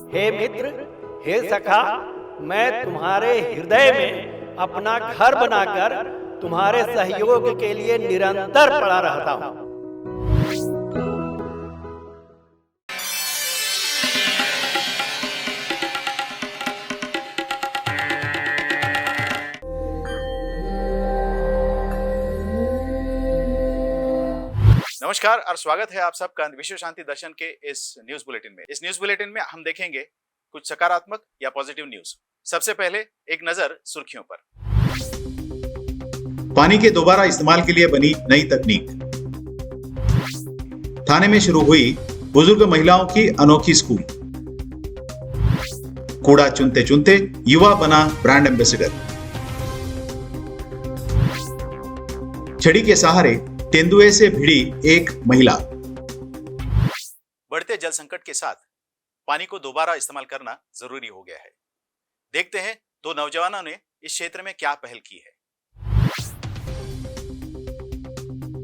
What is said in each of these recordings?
हे मित्र, हे सखा, मैं तुम्हारे हृदय में अपना घर बनाकर तुम्हारे सहयोग के लिए निरंतर पड़ा रहता हूँ। नमस्कार और स्वागत है आप सबका विश्व शांति दर्शन के इस न्यूज बुलेटिन में। इस न्यूज बुलेटिन में हम देखेंगे कुछ सकारात्मक या पॉजिटिव न्यूज। सबसे पहले एक नजर सुर्खियों पर। पानी के दोबारा इस्तेमाल के लिए बनी नई तकनीक। थाने में शुरू हुई बुजुर्ग महिलाओं की अनोखी स्कूल। कूड़ा चुनते चुनते युवा बना ब्रांड एम्बेसडर। छड़ी के सहारे तेंदुए से भिड़ी एक महिला। बढ़ते जल संकट के साथ पानी को दोबारा इस्तेमाल करना जरूरी हो गया है। देखते हैं दो नौजवानों ने इस क्षेत्र में क्या पहल की है।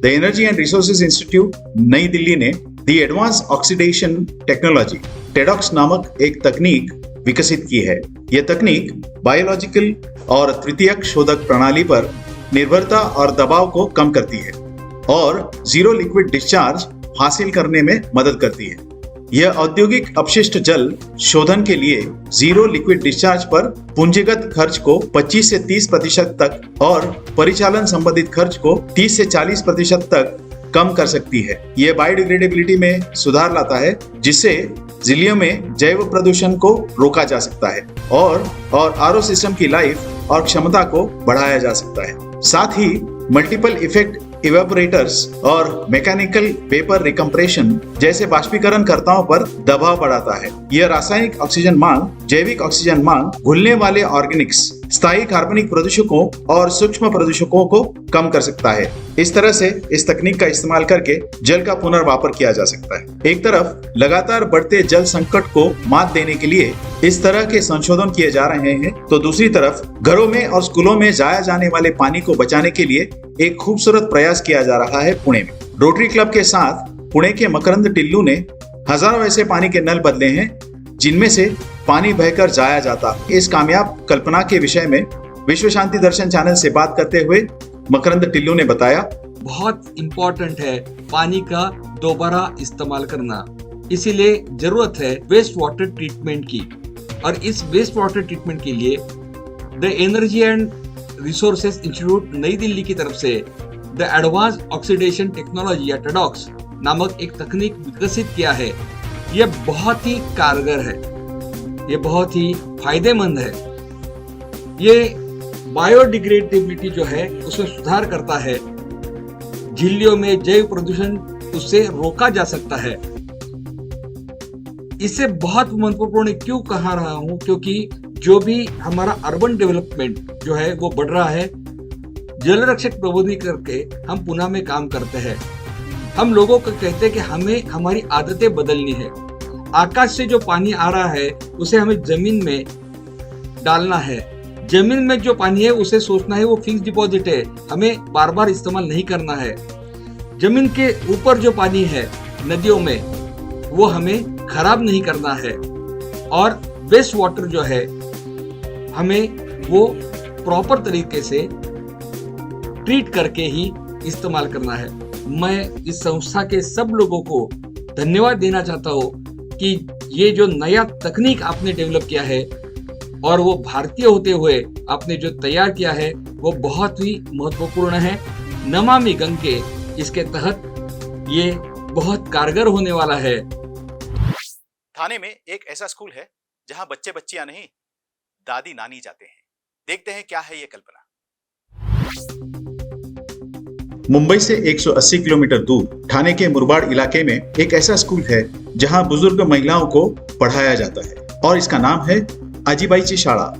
The energy and resources institute नई दिल्ली ने द एडवांस ऑक्सीडेशन टेक्नोलॉजी टेडॉक्स नामक एक तकनीक विकसित की है। यह तकनीक बायोलॉजिकल और तृतीयक शोधक प्रणाली पर निर्भरता और दबाव को कम करती है और जीरो लिक्विड डिस्चार्ज हासिल करने में मदद करती है। यह औद्योगिक अपशिष्ट जल शोधन के लिए जीरो लिक्विड डिस्चार्ज पर पूंजीगत खर्च को 25 से 30% तक और परिचालन संबंधित खर्च को 30 से 40% तक कम कर सकती है। यह बायोडिग्रेडेबिलिटी में सुधार लाता है, जिससे झीलों में जैव प्रदूषण को रोका जा सकता है और आरओ सिस्टम की लाइफ और क्षमता को बढ़ाया जा सकता है। साथ ही मल्टीपल इफेक्ट इवेपोरेटर्स और मैकेनिकल वेपर रिकम्प्रेशन जैसे बाष्पीकरणकर्ताओं पर दबाव बढ़ाता है। यह रासायनिक ऑक्सीजन मांग, जैविक ऑक्सीजन मांग, घुलने वाले ऑर्गेनिक्स, स्थायी कार्बनिक प्रदूषकों और सूक्ष्म प्रदूषकों को कम कर सकता है। इस तरह से इस तकनीक का इस्तेमाल करके जल का पुनर्वापर किया जा सकता है। एक तरफ लगातार बढ़ते जल संकट को मात देने के लिए इस तरह के संशोधन किए जा रहे हैं, तो दूसरी तरफ घरों में और स्कूलों में जाया जाने वाले पानी को बचाने के लिए एक खूबसूरत प्रयास किया जा रहा है पुणे में। रोटरी क्लब के साथ पुणे के मकरंद टिल्लू ने हजारों ऐसे पानी के नल बदले हैं जिनमें से पानी बहकर जाया जाता। इस कामयाब कल्पना के विषय में विश्व शांति दर्शन चैनल से बात करते हुए मकरंद टिल्लू ने बताया, बहुत इम्पोर्टेंट है पानी का दोबारा इस्तेमाल करना, इसीलिए जरूरत है वेस्ट वाटर ट्रीटमेंट की। और इस वेस्ट वाटर ट्रीटमेंट के लिए the energy and resources institute नई दिल्ली की तरफ से द एडवांस ऑक्सीडेशन टेक्नोलॉजी या टेडॉक्स नामक एक तकनीक विकसित किया है। यह बहुत ही कारगर है, ये बहुत ही फायदेमंद है। ये बायोडिग्रेडेबिलिटी जो है उसमें सुधार करता है। झीलों में जैव प्रदूषण उससे रोका जा सकता है। इसे बहुत महत्वपूर्ण क्यों कहा रहा हूं, क्योंकि जो भी हमारा अर्बन डेवलपमेंट जो है वो बढ़ रहा है। जल रक्षक प्रबोधन करके हम पुणे में काम करते हैं। हम लोगों को कहते हैं कि हमें हमारी आदतें बदलनी है। आकाश से जो पानी आ रहा है उसे हमें जमीन में डालना है। जमीन में जो पानी है उसे सोचना है वो फिक्स डिपॉजिट है, हमें बार बार इस्तेमाल नहीं करना है। जमीन के ऊपर जो पानी है नदियों में वो हमें खराब नहीं करना है। और वेस्ट वाटर जो है हमें वो प्रॉपर तरीके से ट्रीट करके ही इस्तेमाल करना है। मैं इस संस्था के सब लोगों को धन्यवाद देना चाहता हूँ कि ये जो नया तकनीक आपने डेवलप किया है और वो भारतीय होते हुए आपने जो तैयार किया है वो बहुत ही महत्वपूर्ण है। नमामि गंगे इसके तहत ये बहुत कारगर होने वाला है। थाने में एक ऐसा स्कूल है जहां बच्चे बच्चियां नहीं, दादी नानी जाते हैं। देखते हैं क्या है ये कल्पना। मुंबई से 180 किलोमीटर दूर ठाणे के मुरबाड इलाके में एक ऐसा स्कूल है जहां बुजुर्ग महिलाओं को पढ़ाया जाता है और इसका नाम है आजीबाईची शाळा।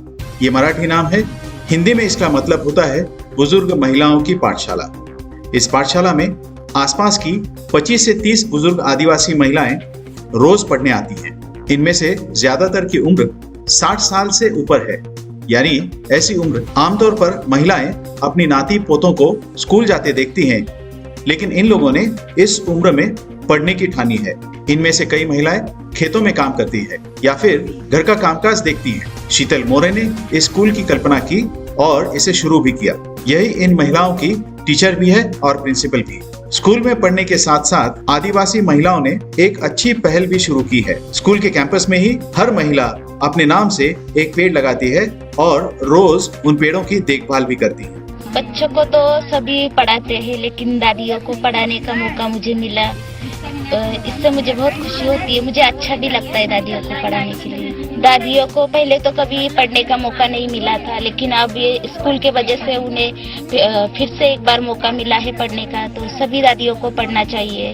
ये मराठी नाम है, हिंदी में इसका मतलब होता है बुजुर्ग महिलाओं की पाठशाला। इस पाठशाला में आसपास की 25 से 30 बुजुर्ग आदिवासी महिलाएं रोज पढ़ने आती हैं। इनमें से ज्यादातर की उम्र 60 साल से ऊपर है, यानी ऐसी उम्र आमतौर पर महिलाएं अपनी नाती पोतों को स्कूल जाते देखती हैं, लेकिन इन लोगों ने इस उम्र में पढ़ने की ठानी है। इनमें से कई महिलाएं खेतों में काम करती है या फिर घर का कामकाज देखती है। शीतल मोरे ने इस स्कूल की कल्पना की और इसे शुरू भी किया। यही इन महिलाओं की टीचर भी है और प्रिंसिपल भी। स्कूल में पढ़ने के साथ साथ आदिवासी महिलाओं ने एक अच्छी पहल भी शुरू की है। स्कूल के कैंपस में ही हर महिला अपने नाम से एक पेड़ लगाती है और रोज उन पेड़ों की देखभाल भी करती है। बच्चों को तो सभी पढ़ाते हैं, लेकिन दादियों को पढ़ाने का मौका मुझे मिला। इससे मुझे बहुत खुशी होती है। मुझे अच्छा भी लगता है दादियों को पढ़ाने के लिए। दादियों को पहले तो कभी पढ़ने का मौका नहीं मिला था, लेकिन अब ये स्कूल के वजह से उन्हें फिर से एक बार मौका मिला है पढ़ने का। तो सभी दादियों को पढ़ना चाहिए।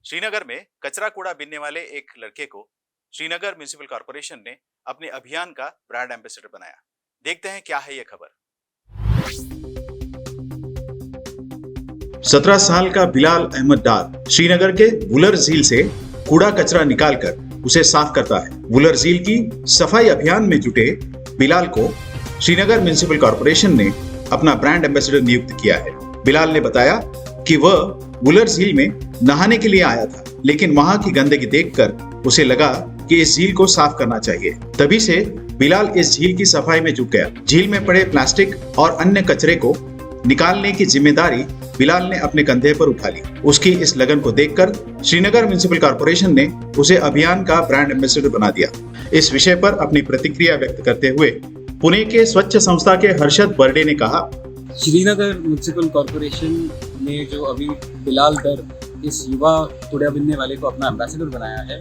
श्रीनगर में कचरा कूड़ा बीनने वाले एक लड़के को श्रीनगर म्युनिसिपल कॉर्पोरेशन ने अपने अभियान का ब्रांड एम्बेसडर बनाया। देखते हैं क्या है ये खबर। 17 साल का बिलाल अहमद डार श्रीनगर के वुलर झील से कूड़ा कचरा निकालकर उसे साफ करता है। वुलर झील की सफाई अभियान में जुटे बिलाल को श्रीनगर म्युनिसिपल कॉर्पोरेशन ने अपना ब्रांड एम्बेसडर नियुक्त किया है। बिलाल ने बताया कि वह वुलर झील में नहाने के लिए आया था, लेकिन वहां की गंदगी देखकर उसे लगा कि इस झील को साफ करना चाहिए। तभी से बिलाल इस झील की सफाई में जुट गया। झील में पड़े प्लास्टिक और अन्य कचरे को निकालने की जिम्मेदारी बिलाल ने अपने कंधे पर उठा ली। उसकी इस लगन को देखकर श्रीनगर म्युनिसिपल कॉर्पोरेशन ने उसे अभियान का ब्रांड एम्बेसडर बना दिया। इस विषय पर अपनी प्रतिक्रिया व्यक्त करते हुए पुणे के स्वच्छ संस्था के हर्षद बर्डे ने कहा, श्रीनगर म्युनिसिपल कॉर्पोरेशन ने जो अभी बिलाल दर इस युवा कूड़ा बीनने वाले को अपना एम्बेसडर बनाया है,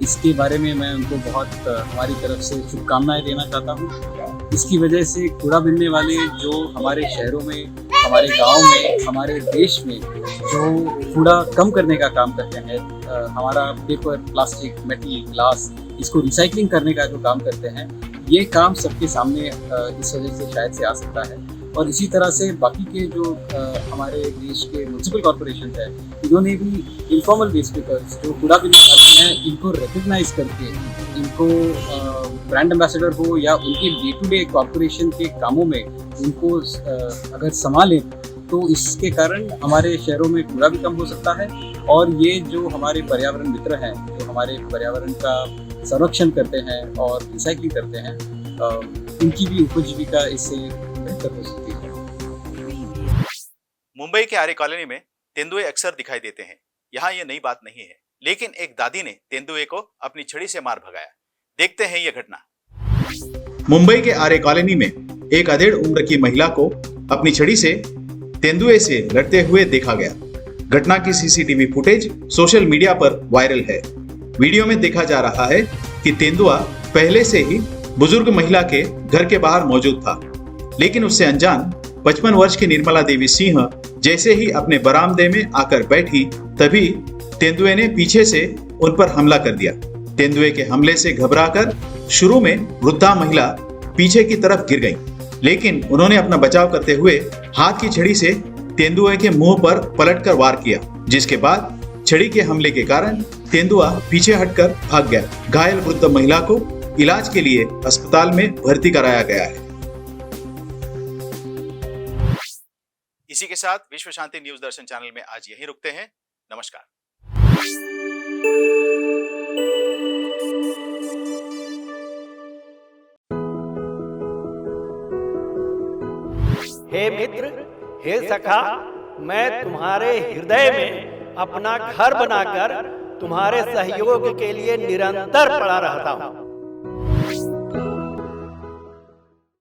इसके बारे में मैं उनको बहुत हमारी तरफ से शुभकामनाएं देना चाहता हूँ। इसकी वजह से कूड़ा बीनने वाले जो हमारे शहरों में, हमारे गांव में, हमारे देश में जो कूड़ा कम करने का काम करते हैं, हमारा पेपर, प्लास्टिक, मेटल, ग्लास, इसको रिसाइकलिंग करने का जो काम करते हैं, ये काम सबके सामने इस वजह से शायद से आ सकता है। और इसी तरह से बाकी के जो हमारे देश के म्युनिसिपल कॉर्पोरेशन है, इन्होंने भी इनफॉर्मल वेस्ट पिकर्स जो कूड़ा बीनने वाले हैं, इनको रिकग्नाइज करके इनको ब्रांड एम्बेसडर हो या उनके डे टू डे कॉर्पोरेशन के कामों में उनको अगर संभालें, तो इसके कारण हमारे शहरों में कूड़ा भी कम हो सकता है। और ये जो हमारे पर्यावरण मित्र हैं, जो हमारे पर्यावरण का संरक्षण करते हैं और रिसाइकलिंग करते हैं, उनकी भी उपजीविका इससे बेहतर हो सकती है। मुंबई के आर्य कॉलोनी में तेंदुए अक्सर दिखाई देते हैं। यहाँ ये नई बात नहीं है, लेकिन एक दादी ने तेंदुए को अपनी छड़ी से मार भगाया। देखते हैं ये घटना। मुंबई के आर्य कॉलोनी में एक अधेड़ उम्र की महिला को अपनी छड़ी से तेंदुए से लड़ते हुए देखा गया। घटना की सीसीटीवी फुटेज सोशल मीडिया पर वायरल है। वीडियो में देखा जा रहा है कि तेंदुआ पहले से ही बुजुर्ग महिला के घर के बाहर मौजूद था, लेकिन उससे अनजान 55 वर्ष की निर्मला देवी सिंह जैसे ही अपने बरामदे में आकर बैठी, तभी तेंदुए ने पीछे से उन पर हमला कर दिया। तेंदुए के हमले से घबराकर शुरू में वृद्धा महिला पीछे की तरफ गिर गई, लेकिन उन्होंने अपना बचाव करते हुए हाथ की छड़ी से तेंदुए के मुंह पर पलटकर वार किया, जिसके बाद छड़ी के हमले के कारण तेंदुआ पीछे हटकर भाग गया। घायल वृद्ध महिला को इलाज के लिए अस्पताल में भर्ती कराया गया है। इसी के साथ विश्व शांति न्यूज दर्शन चैनल में आज यहीं रुकते हैं। नमस्कार। हे मित्र, हे सखा, मैं तुम्हारे हृदय में अपना घर बनाकर तुम्हारे सहयोग के लिए निरंतर पड़ा रहता हूँ।